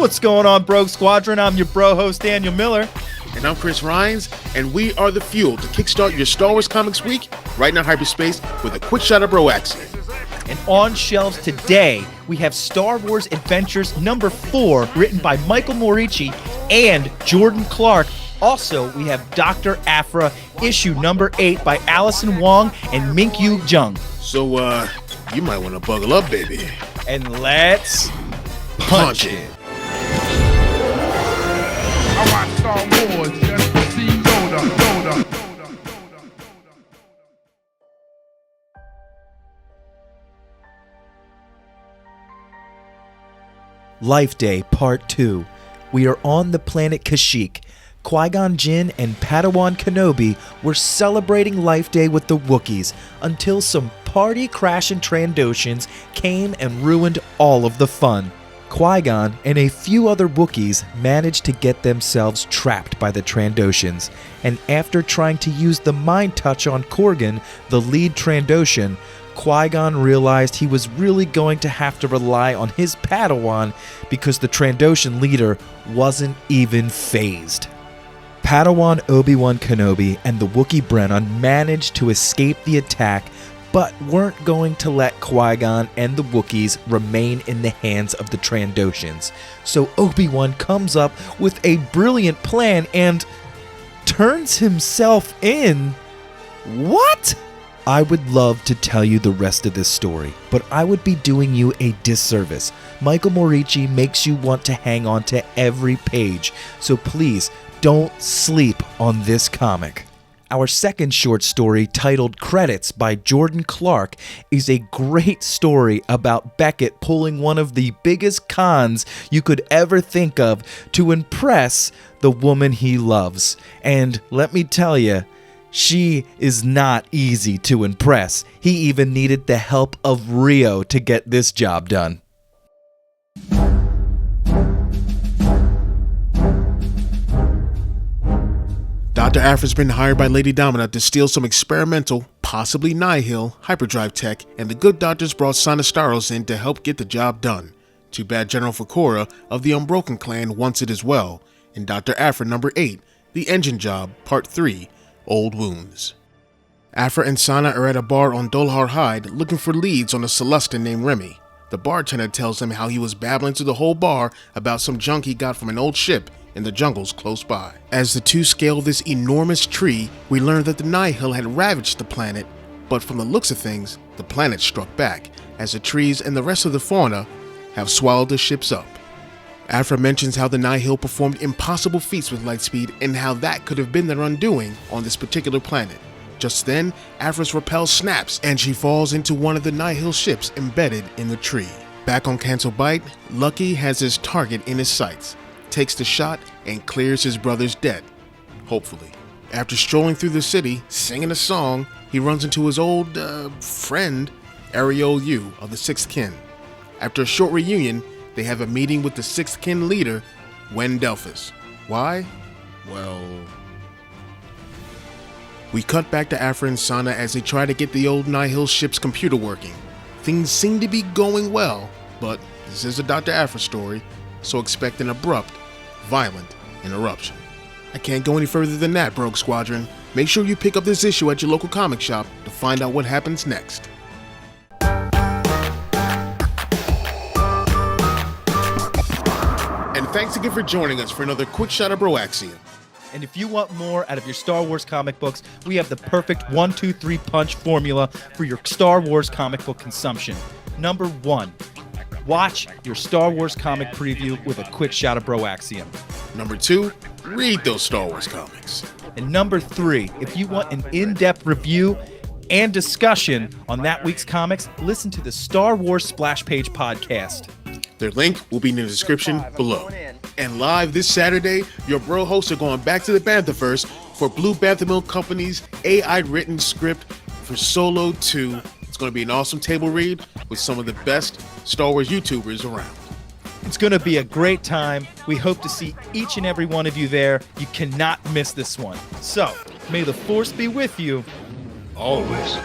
What's going on, Brogue Squadron? I'm your bro host, Daniel Miller. And I'm Chris Rhines, and we are the fuel to kickstart your Star Wars Comics Week right now hyperspace with a quick shot of BROAXIUM. And on shelves today, we have Star Wars Adventures number 4, written by Michael Morici and Jordan Clark. Also, we have Doctor Aphra, issue number 8 by Allison Wong and Mink-Yu Jung. So, you might want to buckle up, baby. And let's punch it. I watch Star Wars just to see Yoda. Life Day Part 2. We are on the planet Kashyyyk. Qui-gon Jinn and Padawan Kenobi were celebrating Life Day with the Wookiees until some party-crashing Trandoshans came and ruined all of the fun. Qui-gon and a few other Wookiees managed to get themselves trapped by the Trandoshans, and after trying to use the Mind Touch on Korgan, the lead Trandoshan, Qui-Gon realized he was really going to have to rely on his Padawan because the Trandoshan leader wasn't even phased. Padawan Obi-Wan Kenobi and the Wookiee Brennan managed to escape the attack, but weren't going to let Qui-Gon and the Wookiees remain in the hands of the Trandoshans. So Obi-Wan comes up with a brilliant plan and turns himself in. What? I would love to tell you the rest of this story, but I would be doing you a disservice. Michael Morici makes you want to hang on to every page, so please don't sleep on this comic. Our second short story, titled Credits by Jordan Clark, is a great story about Beckett pulling one of the biggest cons you could ever think of to impress the woman he loves. And let me tell you, she is not easy to impress. He even needed the help of Rio to get this job done. Dr. Aphra's been hired by Lady Domina to steal some experimental, possibly nihil, hyperdrive tech, and the good doctors brought Sinistaros in to help get the job done. Too bad General Fakora of the Unbroken clan wants it as well. In Dr. Aphra number 8, The Engine Job, Part 3, Old Wounds. Aphra and Sana are at a bar on Dolhar Hyde looking for leads on a Celestin named Remy. The bartender tells them how he was babbling to the whole bar about some junk he got from an old ship in the jungles close by. As the two scale this enormous tree, we learn that the Nihil had ravaged the planet, but from the looks of things, the planet struck back, as the trees and the rest of the fauna have swallowed the ships up. Aphra mentions how the Nihil performed impossible feats with lightspeed and how that could have been their undoing on this particular planet. Just then, Aphra's rappel snaps and she falls into one of the Nihil ships embedded in the tree. Back on Cancel Bight, Lucky has his target in his sights, takes the shot, and clears his brother's debt. Hopefully. After strolling through the city, singing a song, he runs into his old, friend, Ariel Yu of the Sixth Kin. After a short reunion, they have a meeting with the Sixth Kin leader, Wen Delphus. Why? Well... We cut back to Aphra and Sana as they try to get the old Nihil ship's computer working. Things seem to be going well, but this is a Dr. Aphra story, so expect an abrupt, violent interruption. I can't go any further than that, Brogue Squadron. Make sure you pick up this issue at your local comic shop to find out what happens next. And thanks again for joining us for another quick shot of BROAXIUM. And if you want more out of your Star Wars comic books, we have the perfect 1-2-3 punch formula for your Star Wars comic book consumption. Number 1, watch your Star Wars comic preview with a quick shot of BROAXIUM. Number 2, read those Star Wars comics. And number 3, if you want an in-depth review and discussion on that week's comics, listen to the Star Wars Splash Page podcast. Their link will be in the description below. And live this Saturday, your bro hosts are going back to the Banthaverse for Blue Bantha Milk Company's AI-written script for Solo 2. It's going to be an awesome table read with some of the best Star Wars YouTubers around. It's going to be a great time. We hope to see each and every one of you there. You cannot miss this one. So, may the Force be with you. Always.